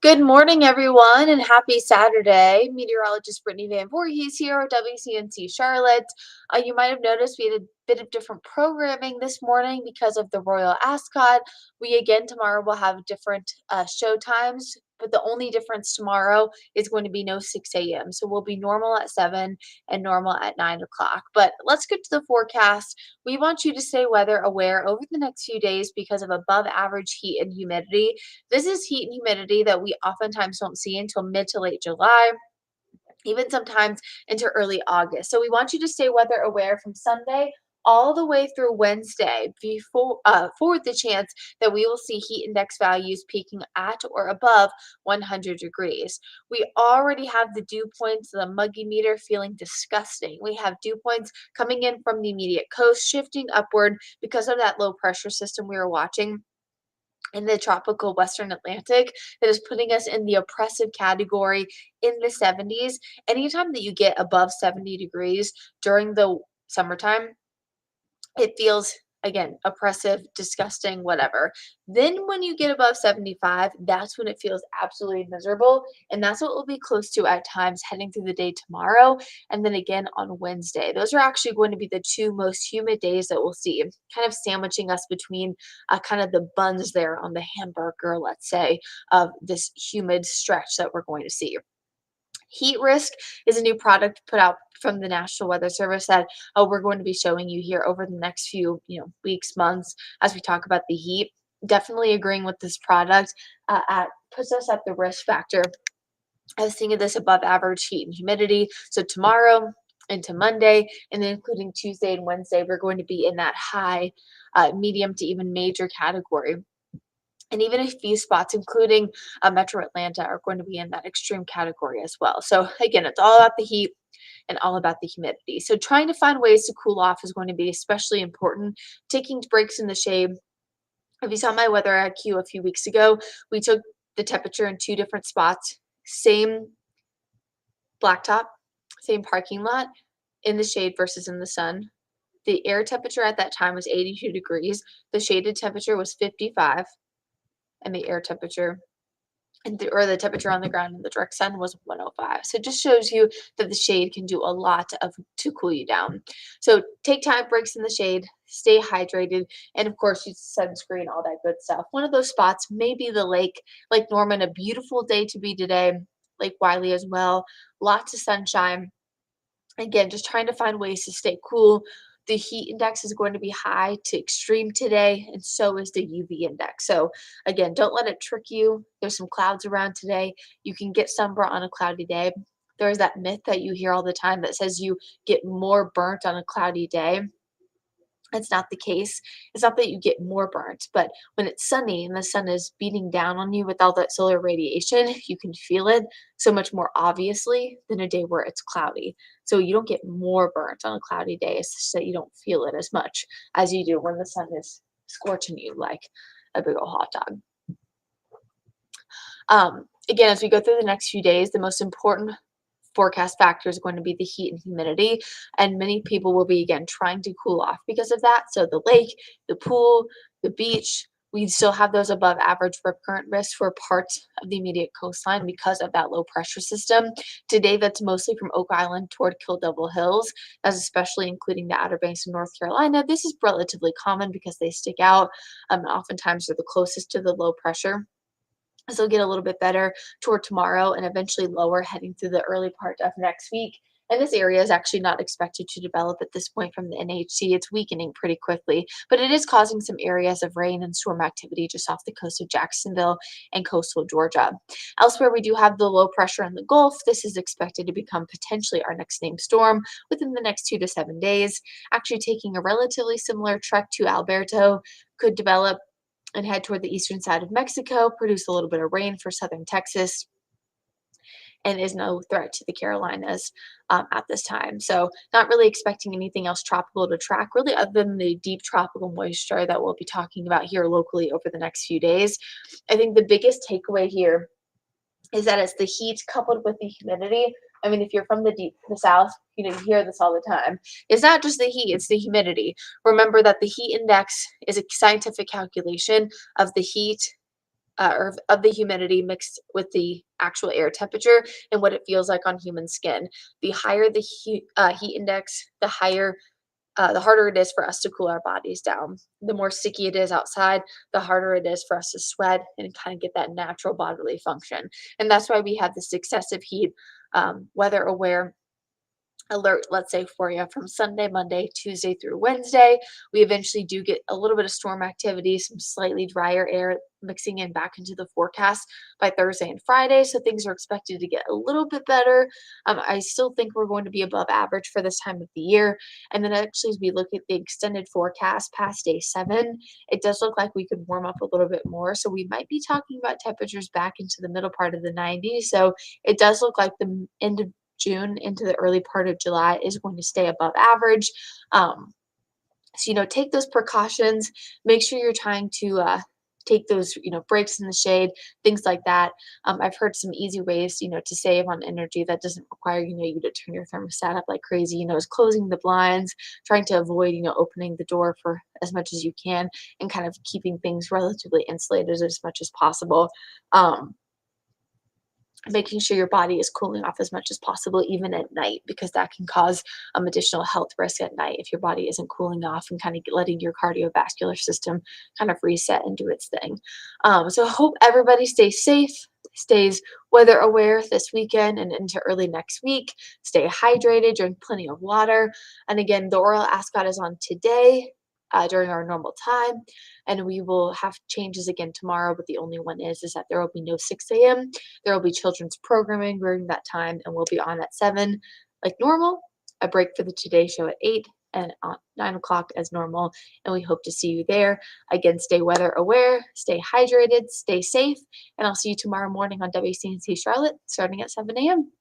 Good morning, everyone, and happy Saturday. Meteorologist Brittany Van Voorhees here at WCNC Charlotte. You might have noticed we had a bit of different programming this morning because of the Royal Ascot. We again tomorrow will have different show times, but the only difference tomorrow is going to be no 6 a.m. So we'll be normal at 7 and normal at 9 o'clock. But let's get to the forecast. We want you to stay weather aware over the next few days because of above average heat and humidity. This is heat and humidity that we oftentimes don't see until mid to late July, even sometimes into early August. So we want you to stay weather aware from Sunday all the way through Wednesday for the chance that we will see heat index values peaking at or above 100 degrees. We already have the dew points, the muggy meter feeling disgusting. We have dew points coming in from the immediate coast, shifting upward because of that low pressure system we were watching in the tropical Western Atlantic that is putting us in the oppressive category in the 70s. Anytime that you get above 70 degrees during the summertime, it feels again oppressive, disgusting, whatever. Then when you get above 75, that's when it feels absolutely miserable, and that's what we'll be close to at times heading through the day tomorrow and then again on Wednesday. Those are actually going to be the two most humid days that we'll see, kind of sandwiching us between kind of the buns there on the hamburger, let's say, of this humid stretch that we're going to see. Heat risk is a new product put out from the National Weather Service that we're going to be showing you here over the next few weeks, months as we talk about the heat. Definitely agreeing with this product puts us at the risk factor of seeing this above average heat and humidity. So tomorrow into Monday, and then including Tuesday and Wednesday, we're going to be in that high, medium to even major category. And even a few spots, including Metro Atlanta, are going to be in that extreme category as well. So again, it's all about the heat and all about the humidity. So trying to find ways to cool off is going to be especially important. Taking breaks in the shade. If you saw my weather IQ a few weeks ago, we took the temperature in two different spots, same blacktop, same parking lot, in the shade versus in the sun. The air temperature at that time was 82 degrees. The shaded temperature was 55, and the air temperature or the temperature on the ground in the direct sun was 105. So it just shows you that the shade can do a lot of to cool you down. So take time breaks in the shade, stay hydrated, and of course use sunscreen, all that good stuff. One of those spots may be the Lake Norman, a beautiful day to be today. Lake Wiley as well, lots of sunshine. Again, just trying to find ways to stay cool. The heat index is going to be high to extreme today, and so is the UV index. So, again, don't let it trick you. There's some clouds around today. You can get sunburnt on a cloudy day. There's that myth that you hear all the time that says you get more burnt on a cloudy day. It's not the case. It's not that you get more burnt, but when it's sunny and the sun is beating down on you with all that solar radiation, you can feel it so much more obviously than a day where it's cloudy. So you don't get more burnt on a cloudy day. It's just that you don't feel it as much as you do when the sun is scorching you like a big old hot dog. Again, as we go through the next few days, the most important forecast factor is going to be the heat and humidity, and many people will be again trying to cool off because of that. So the lake, the pool, the beach, we still have those above average rip current risks for parts of the immediate coastline because of that low pressure system. Today, that's mostly from Oak Island toward Kill Devil Hills, as especially including the Outer Banks of North Carolina. This is relatively common because they stick out. Oftentimes, they're the closest to the low pressure. So it'll get a little bit better toward tomorrow and eventually lower heading through the early part of next week. And this area is actually not expected to develop at this point from the NHC. It's weakening pretty quickly, but it is causing some areas of rain and storm activity just off the coast of Jacksonville and coastal Georgia. Elsewhere, we do have the low pressure in the Gulf. This is expected to become potentially our next named storm within the next 2 to 7 days. Actually taking a relatively similar trek to Alberto, could develop and head toward the eastern side of Mexico, produce a little bit of rain for southern Texas, and is no threat to the Carolinas at this time. So not really expecting anything else tropical to track, really, other than the deep tropical moisture that we'll be talking about here locally over the next few days. I think the biggest takeaway here is that it's the heat coupled with the humidity. I mean, if you're from the south, you hear this all the time. It's not just the heat, it's the humidity. Remember that the heat index is a scientific calculation of the heat or of the humidity mixed with the actual air temperature and what it feels like on human skin. The higher the heat index, the harder it is for us to cool our bodies down. The more sticky it is outside, the harder it is for us to sweat and kind of get that natural bodily function. And that's why we have this excessive heat weather aware alert, let's say, for you from Sunday, Monday, Tuesday through Wednesday. We eventually do get a little bit of storm activity, some slightly drier air mixing in back into the forecast by Thursday and Friday. So things are expected to get a little bit better. I still think we're going to be above average for this time of the year. And then actually, as we look at the extended forecast past day 7, it does look like we could warm up a little bit more. So we might be talking about temperatures back into the middle part of the 90s. So it does look like the end of June into the early part of July is going to stay above average. So, take those precautions. Make sure you're trying to take those, breaks in the shade, things like that. I've heard some easy ways, to save on energy that doesn't require, you to turn your thermostat up like crazy, is closing the blinds, trying to avoid, opening the door for as much as you can, and kind of keeping things relatively insulated as much as possible. Um, Making sure your body is cooling off as much as possible, even at night, because that can cause additional health risk at night if your body isn't cooling off and kind of letting your cardiovascular system kind of reset and do its thing. So I hope everybody stays safe, stays weather aware this weekend and into early next week. Stay hydrated, drink plenty of water. And again, the oral ascot is on today. During our normal time, and we will have changes again tomorrow. But the only one is that there will be no 6 a.m. There will be children's programming during that time, and we'll be on at 7 like normal, a break for the Today Show at 8, and on 9 o'clock as normal. And we hope to see you there. Again, stay weather aware, stay hydrated, stay safe, and I'll see you tomorrow morning on WCNC Charlotte starting at 7 a.m.